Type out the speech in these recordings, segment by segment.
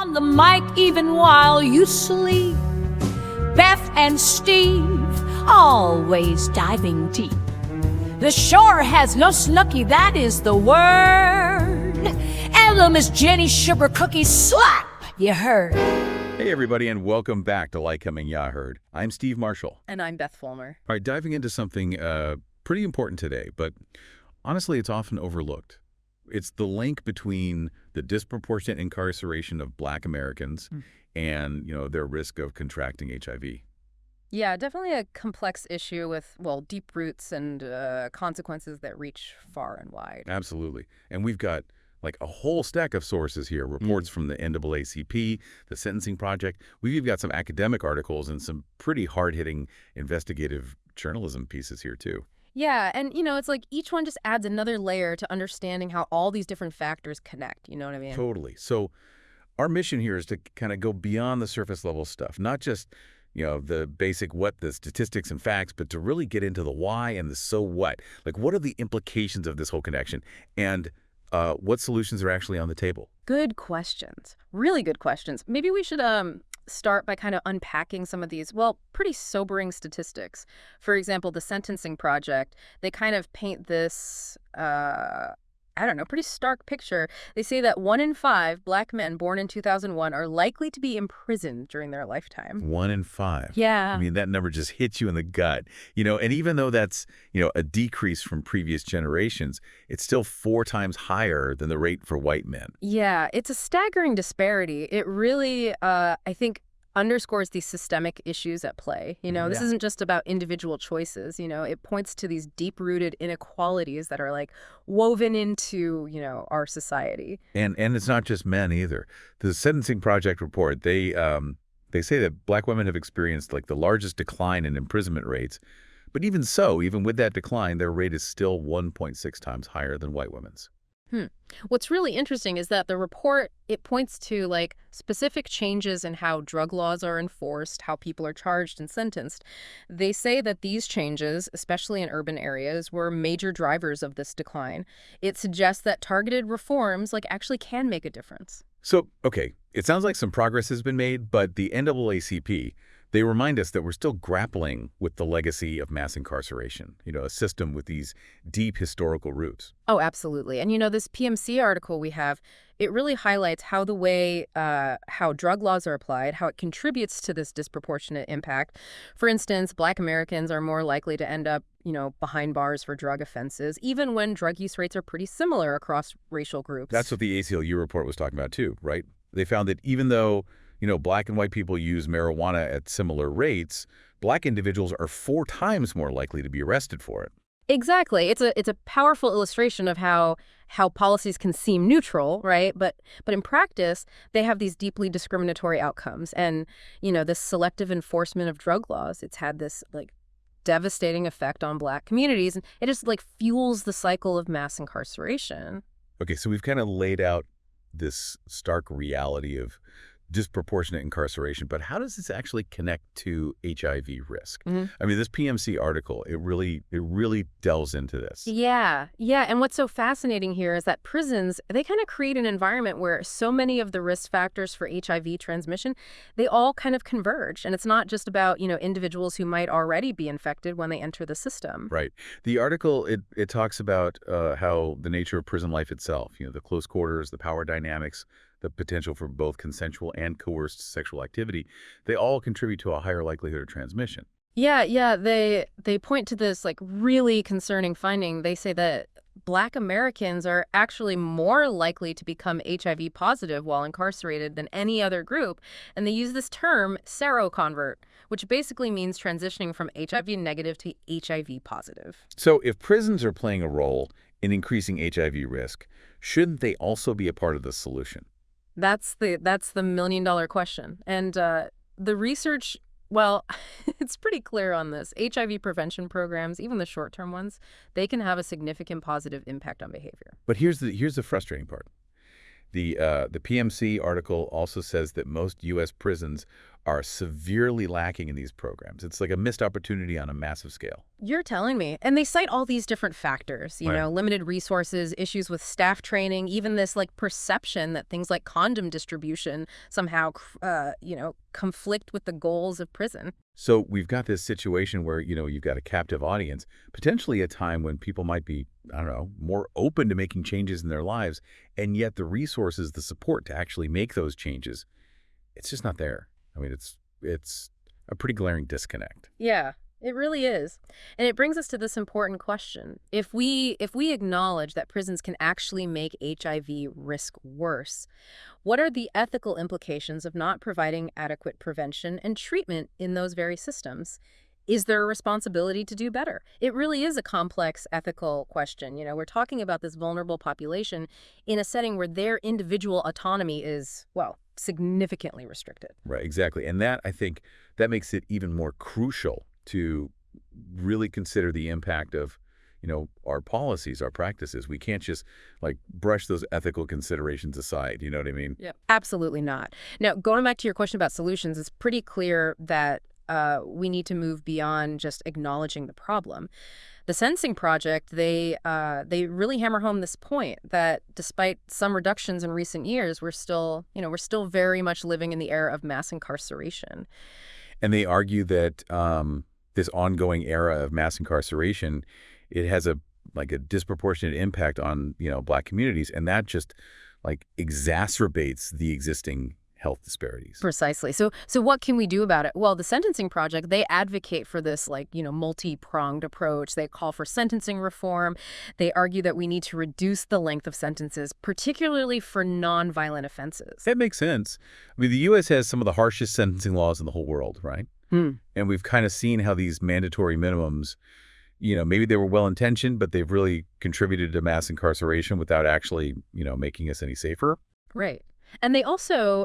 on the mic even while you sleep. Beth and Steve, always diving deep. The shore has no snooky, that is the word. And the Miss Jenny Sugar Cookie slap, you heard. Hey everybody, and welcome back to Lycoming County. I'm Steve Marshall. And I'm Beth Fulmer. All right, diving into something pretty important today, but honestly it's often overlooked. It's the link between the disproportionate incarceration of Black Americans and, their risk of contracting HIV. Yeah, definitely a complex issue with, deep roots and consequences that reach far and wide. Absolutely. And we've got like a whole stack of sources here, reports from the NAACP, the Sentencing Project. We've got some academic articles and some pretty hard-hitting investigative journalism pieces here too. Yeah, and it's like each one just adds another layer to understanding how all these different factors connect, you know what I mean? Totally. So our mission here is to kind of go beyond the surface level stuff, not just the basic the statistics and facts, but to really get into the why and the so what. Like, what are the implications of this whole connection? And what solutions are actually on the table? Good questions. Really good questions. Maybe we should start by kind of unpacking some of these, pretty sobering statistics. For example, the Sentencing Project, they kind of paint this, pretty stark picture. They say that 1 in 5 Black men born in 2001 are likely to be imprisoned during their lifetime. 1 in 5. Yeah. I mean, that number just hits you in the gut. And even though that's, a decrease from previous generations, it's still 4 times higher than the rate for white men. Yeah, it's a staggering disparity. It really, I think, underscores these systemic issues at play. This isn't just about individual choices. It points to these deep-rooted inequalities that are like woven into, our society. And it's not just men either. The Sentencing Project report, they say that Black women have experienced like the largest decline in imprisonment rates. But even so, even with that decline, their rate is still 1.6 times higher than white women's. What's really interesting is that the report, it points to like specific changes in how drug laws are enforced, how people are charged and sentenced. They say that these changes, especially in urban areas, were major drivers of this decline. It suggests that targeted reforms actually can make a difference. So, okay, it sounds like some progress has been made, but the NAACP, they remind us that we're still grappling with the legacy of mass incarceration, a system with these deep historical roots. Oh, absolutely. And this PMC article we have, it really highlights how the way how drug laws are applied, how it contributes to this disproportionate impact. For instance, Black Americans are more likely to end up, behind bars for drug offenses, even when drug use rates are pretty similar across racial groups. That's what the ACLU report was talking about too, right? They found that even though Black and white people use marijuana at similar rates, Black individuals are 4 times more likely to be arrested for it. Exactly. It's a powerful illustration of how policies can seem neutral, right? But in practice, they have these deeply discriminatory outcomes. And, this selective enforcement of drug laws, it's had this devastating effect on Black communities. And it just fuels the cycle of mass incarceration. Okay, so we've kind of laid out this stark reality of disproportionate incarceration, but how does this actually connect to HIV risk? I mean, this PMC article, it really delves into this. Yeah. And what's so fascinating here is that prisons, they kind of create an environment where so many of the risk factors for HIV transmission, they all kind of converge. And it's not just about, individuals who might already be infected when they enter the system. Right. The article, it talks about how the nature of prison life itself, the close quarters, the power dynamics, the potential for both consensual and coerced sexual activity, they all contribute to a higher likelihood of transmission. Yeah. They point to this really concerning finding. They say that Black Americans are actually more likely to become HIV positive while incarcerated than any other group. And they use this term seroconvert, which basically means transitioning from HIV negative to HIV positive. So if prisons are playing a role in increasing HIV risk, shouldn't they also be a part of the solution? That's the million-dollar question. And the research, it's pretty clear on this. HIV prevention programs, even the short-term ones, they can have a significant positive impact on behavior. But here's the frustrating part. The PMC article also says that most U.S. prisons are severely lacking in these programs. It's like a missed opportunity on a massive scale. You're telling me. And they cite all these different factors, Right. limited resources, issues with staff training, even this like perception that things like condom distribution somehow, conflict with the goals of prison. So we've got this situation where, you've got a captive audience, potentially a time when people might be, I don't know, more open to making changes in their lives, and yet the resources, the support to actually make those changes, it's just not there. I mean, it's a pretty glaring disconnect. Yeah, it really is. And it brings us to this important question. If we acknowledge that prisons can actually make HIV risk worse, what are the ethical implications of not providing adequate prevention and treatment in those very systems? Is there a responsibility to do better? It really is a complex ethical question. We're talking about this vulnerable population in a setting where their individual autonomy is, well, significantly restricted. Right, exactly. And that, I think, that makes it even more crucial to really consider the impact of, our policies, our practices. We can't just brush those ethical considerations aside. You know what I mean? Yeah, absolutely not. Now, going back to your question about solutions, it's pretty clear that we need to move beyond just acknowledging the problem. The Sentencing Project, they really hammer home this point that despite some reductions in recent years, we're still very much living in the era of mass incarceration. And they argue that this ongoing era of mass incarceration, it has a disproportionate impact on, Black communities, and that just exacerbates the existing health disparities. Precisely. So what can we do about it? Well, the Sentencing Project, they advocate for this multi-pronged approach. They call for sentencing reform. They argue that we need to reduce the length of sentences, particularly for nonviolent offenses. That makes sense. I mean, the U.S. has some of the harshest sentencing laws in the whole world, right? And we've kind of seen how these mandatory minimums, maybe they were well-intentioned, but they've really contributed to mass incarceration without actually, making us any safer. Right. And they also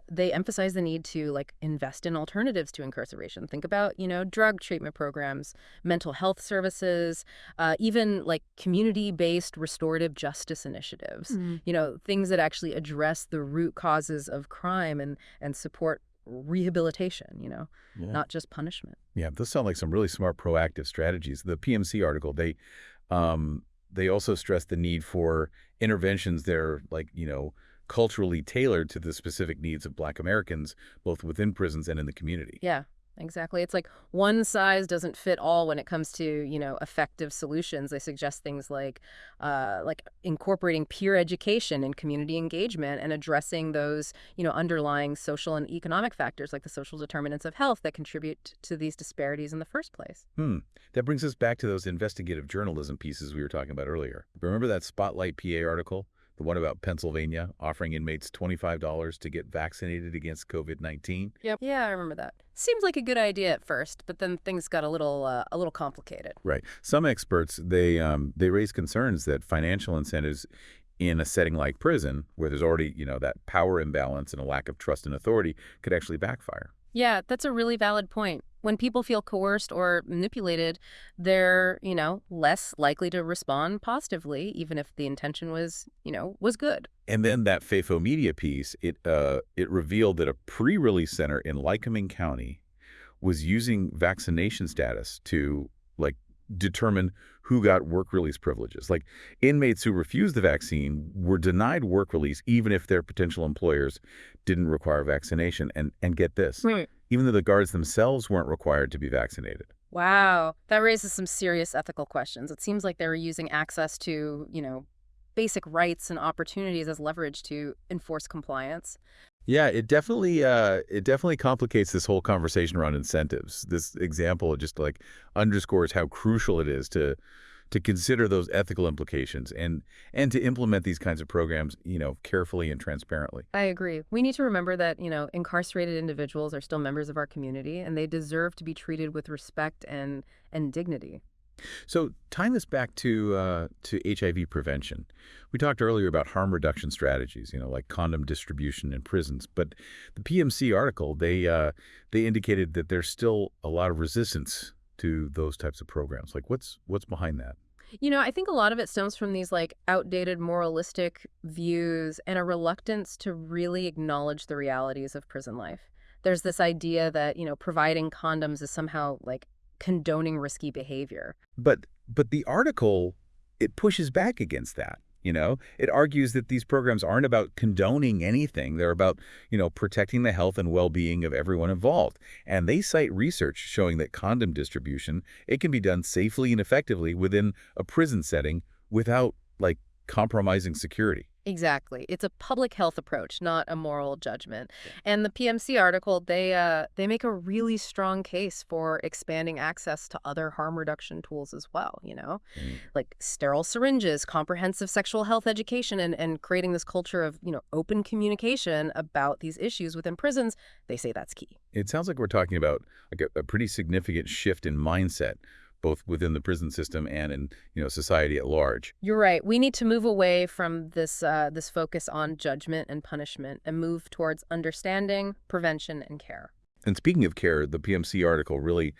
they emphasize the need to invest in alternatives to incarceration. Think about, drug treatment programs, mental health services, even community-based restorative justice initiatives. Things that actually address the root causes of crime and support rehabilitation, Yeah. not just punishment. Yeah, those sound like some really smart proactive strategies. The PMC article, they also stress the need for interventions that are culturally tailored to the specific needs of Black Americans, both within prisons and in the community. Yeah, exactly. It's like one size doesn't fit all when it comes to, effective solutions. They suggest things like incorporating peer education and community engagement and addressing those, underlying social and economic factors like the social determinants of health that contribute to these disparities in the first place. That brings us back to those investigative journalism pieces we were talking about earlier. Remember that Spotlight PA article? The one about Pennsylvania offering inmates $25 to get vaccinated against COVID-19? Yep. Yeah, I remember that. Seems like a good idea at first, but then things got a little complicated. Right. Some experts, they raise concerns that financial incentives in a setting like prison, where there's already, that power imbalance and a lack of trust and authority, could actually backfire. Yeah, that's a really valid point. When people feel coerced or manipulated, they're, less likely to respond positively, even if the intention was good. And then that FAFO media piece, it revealed that a pre-release center in Lycoming County was using vaccination status to determine who got work release privileges. Inmates who refused the vaccine were denied work release even if their potential employers didn't require vaccination. And get this, even though the guards themselves weren't required to be vaccinated. Wow, that raises some serious ethical questions. It seems like they were using access to, basic rights and opportunities as leverage to enforce compliance. Yeah, it definitely complicates this whole conversation around incentives. This example just underscores how crucial it is to consider those ethical implications and to implement these kinds of programs, carefully and transparently. I agree. We need to remember that, incarcerated individuals are still members of our community and they deserve to be treated with respect and dignity. So tying this back to HIV prevention, we talked earlier about harm reduction strategies, like condom distribution in prisons. But the PMC article, they indicated that there's still a lot of resistance to those types of programs. What's behind that? I think a lot of it stems from these like outdated moralistic views and a reluctance to really acknowledge the realities of prison life. There's this idea that, providing condoms is somehow like condoning risky behavior. But the article, it pushes back against that. It argues that these programs aren't about condoning anything. They're about, protecting the health and well-being of everyone involved. And they cite research showing that condom distribution, it can be done safely and effectively within a prison setting without, like, compromising security. Exactly. It's a public health approach, not a moral judgment. And the PMC article, they make a really strong case for expanding access to other harm reduction tools as well, like sterile syringes, comprehensive sexual health education, and creating this culture of, open communication about these issues within prisons. They say that's key. It sounds like we're talking about like a pretty significant shift in mindset, both within the prison system and in, society at large. You're right. We need to move away from this focus on judgment and punishment and move towards understanding, prevention, and care. And speaking of care, the PMC article really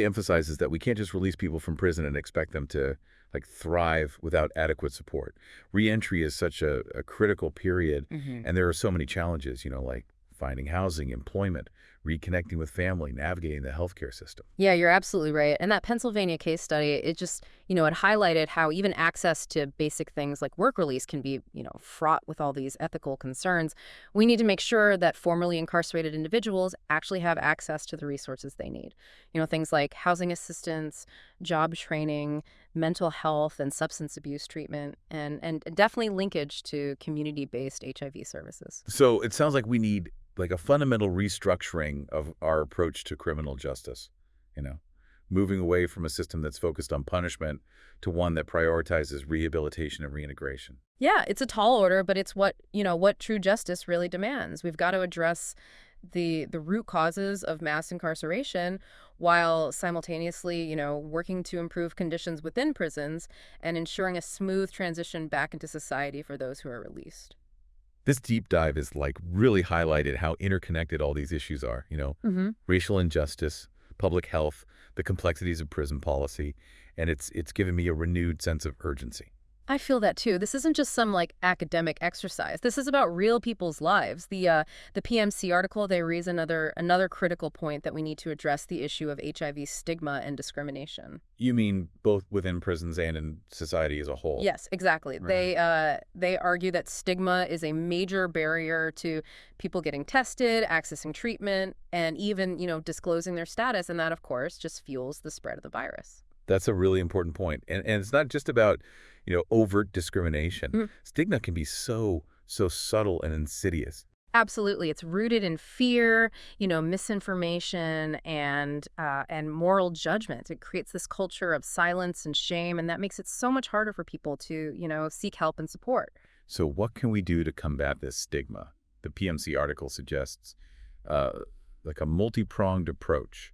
emphasizes that we can't just release people from prison and expect them to like thrive without adequate support. Reentry is such a critical period, and there are so many challenges, like finding housing, employment, reconnecting with family, navigating the healthcare system. Yeah, you're absolutely right. And that Pennsylvania case study, it just, it highlighted how even access to basic things like work release can be, fraught with all these ethical concerns. We need to make sure that formerly incarcerated individuals actually have access to the resources they need. Things like housing assistance, job training, mental health and substance abuse treatment, and definitely linkage to community-based HIV services. So it sounds like we need like a fundamental restructuring of our approach to criminal justice, moving away from a system that's focused on punishment to one that prioritizes rehabilitation and reintegration. Yeah, it's a tall order, but it's what true justice really demands. We've got to address the root causes of mass incarceration while simultaneously, working to improve conditions within prisons and ensuring a smooth transition back into society for those who are released. This deep dive is like really highlighted how interconnected all these issues are, racial injustice, public health, the complexities of prison policy, and it's given me a renewed sense of urgency. I feel that too. This isn't just some like academic exercise. This is about real people's lives. The PMC article, they raise another critical point that we need to address the issue of HIV stigma and discrimination. You mean both within prisons and in society as a whole? Yes, exactly. Right. They argue that stigma is a major barrier to people getting tested, accessing treatment, and even, disclosing their status, and that of course just fuels the spread of the virus. That's a really important point. And it's not just about, overt discrimination. Stigma can be so subtle and insidious. Absolutely. It's rooted in fear, misinformation, and moral judgment. It creates this culture of silence and shame, and that makes it so much harder for people to, seek help and support. So what can we do to combat this stigma? The PMC article suggests like a multi-pronged approach: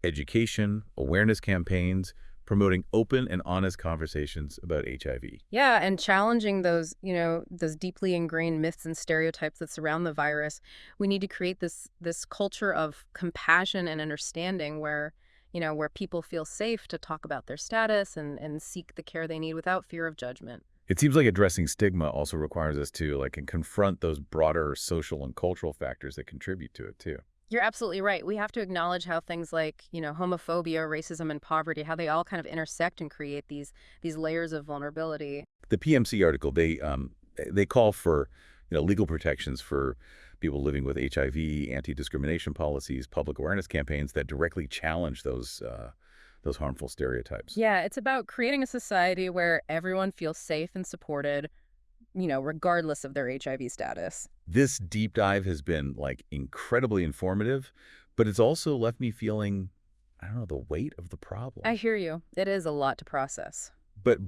education, awareness campaigns, promoting open and honest conversations about HIV. Yeah, and challenging those deeply ingrained myths and stereotypes that surround the virus. We need to create this culture of compassion and understanding where people feel safe to talk about their status and seek the care they need without fear of judgment. It seems like addressing stigma also requires us to confront those broader social and cultural factors that contribute to it too. You're absolutely right. We have to acknowledge how things like, homophobia, racism, and poverty, how they all kind of intersect and create these layers of vulnerability. The PMC article, they call for legal protections for people living with HIV, anti-discrimination policies, public awareness campaigns that directly challenge those harmful stereotypes. Yeah, it's about creating a society where everyone feels safe and supported, regardless of their HIV status. This deep dive has been incredibly informative, but it's also left me feeling, I don't know, the weight of the problem. I hear you. It is a lot to process. But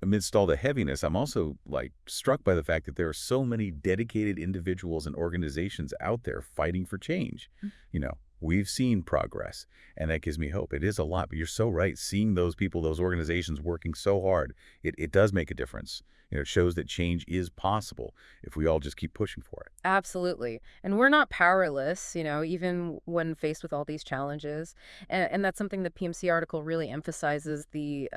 amidst all the heaviness, I'm also struck by the fact that there are so many dedicated individuals and organizations out there fighting for change. we've seen progress, and that gives me hope. It is a lot, but you're so right. Seeing those people, those organizations working so hard, it does make a difference. It shows that change is possible if we all just keep pushing for it. Absolutely. And we're not powerless, even when faced with all these challenges. And that's something the PMC article really emphasizes, the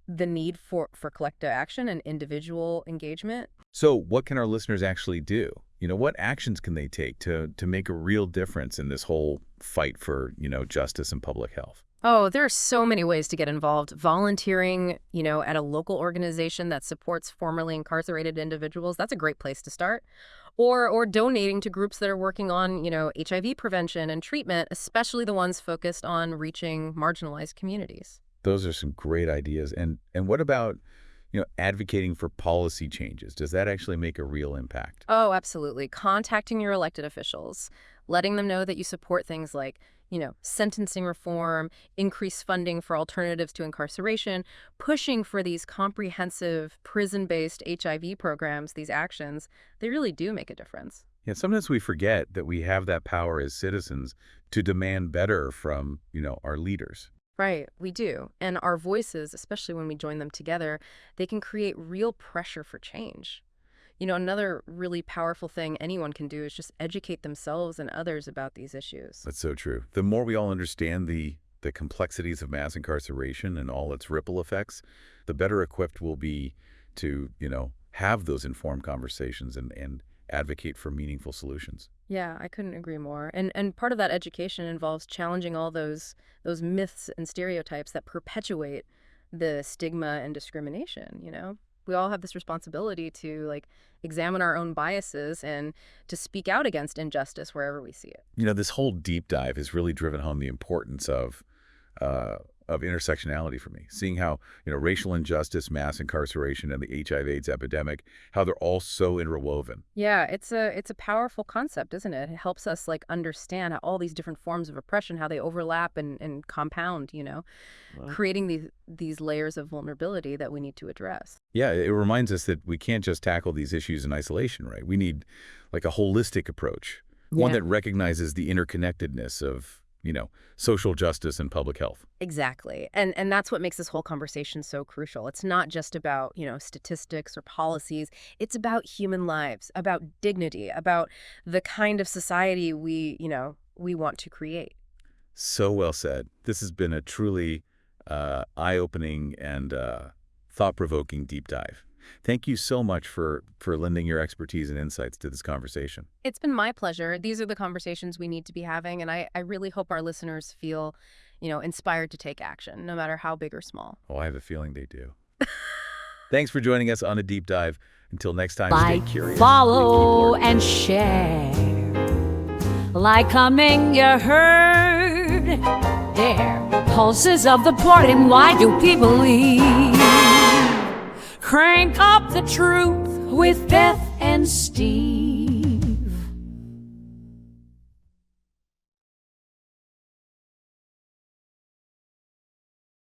need for collective action and individual engagement. So what can our listeners actually do? What actions can they take to make a real difference in this whole fight for, justice and public health? Oh, there are so many ways to get involved. Volunteering, at a local organization that supports formerly incarcerated individuals, that's a great place to start. Or donating to groups that are working on, HIV prevention and treatment, especially the ones focused on reaching marginalized communities. Those are some great ideas. And what about, advocating for policy changes? Does that actually make a real impact? Oh, absolutely. Contacting your elected officials, letting them know that you support things like, sentencing reform, increased funding for alternatives to incarceration, pushing for these comprehensive prison-based HIV programs, these actions, they really do make a difference. Yeah, sometimes we forget that we have that power as citizens to demand better from, our leaders. Right, we do. And our voices, especially when we join them together, they can create real pressure for change. Another really powerful thing anyone can do is just educate themselves and others about these issues. That's so true. The more we all understand the complexities of mass incarceration and all its ripple effects, the better equipped we'll be to, have those informed conversations and advocate for meaningful solutions. Yeah, I couldn't agree more. And part of that education involves challenging all those myths and stereotypes that perpetuate the stigma and discrimination. We all have this responsibility to examine our own biases and to speak out against injustice wherever we see it. This whole deep dive has really driven home the importance of intersectionality for me, seeing how, racial injustice, mass incarceration, and the HIV/AIDS epidemic, how they're all so interwoven. Yeah, it's a powerful concept, isn't it? It helps us understand how all these different forms of oppression, how they overlap and compound, Well, creating these layers of vulnerability that we need to address. yeah, it reminds us that we can't just tackle these issues in isolation, right? We need a holistic approach, one Yeah. that recognizes the interconnectedness of, social justice and public health. Exactly. And that's what makes this whole conversation so crucial. It's not just about, statistics or policies. It's about human lives, about dignity, about the kind of society we want to create. So well said. This has been a truly eye-opening and thought-provoking deep dive. Thank you so much for lending your expertise and insights to this conversation. It's been my pleasure. These are the conversations we need to be having, and I really hope our listeners feel, inspired to take action, no matter how big or small. Oh, I have a feeling they do. Thanks for joining us on a deep dive. Until next time, Like, stay curious. follow, and share. Lycoming, you heard? There, pulses of the pardon. Why do people leave? Crank up the truth with Beth and Steve.